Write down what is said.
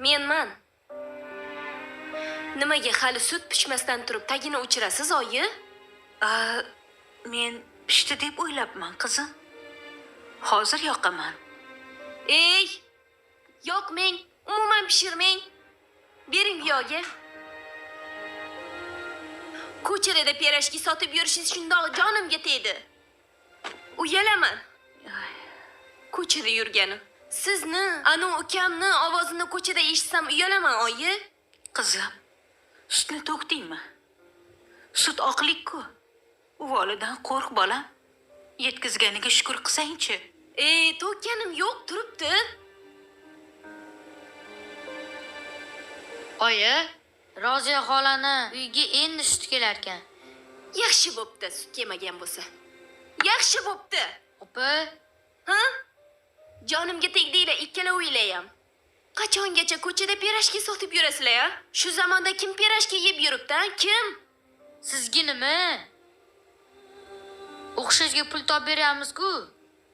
Menman. Nimaga hali sut pishmasdan turib tagini o'chirasiz, oyi? Men pishdi deb o'ylabman, qizim. Hozir yoqaman. Ey! Yoqmang, umuman pishirmang. Bering yog'i. Ko'chada pirojki sotib yurishingiz shundoq jonimga tegdi. Uyalaman. Ko'chada yurganim. Sizni, anu ukamni ovozini ko'chada eshitsam uyalaman, oyi. Qizim, sutni to'kdingmi? Sut oqlik-ku. Uvolidan qo'rq, bolam. Yetkizganiga shukr qilsang-chi. To'kkanim yo'q, turibdi. Oyi, Roziya xolani uyga endi sut kelar ekan. Yaxshi bo'pti, sut kemagan bo'lsa. Yaxshi bo'pti. Opa, Ha? Jonimga tegdinglar ikkalovingiz ham. Qachongacha ko'chada pirojki sotib yurasizlar-a? Shu zamonda kim pirojki yeb yuribdi? Kim? sizga nima? O'xshashga pul topib beramiz-ku.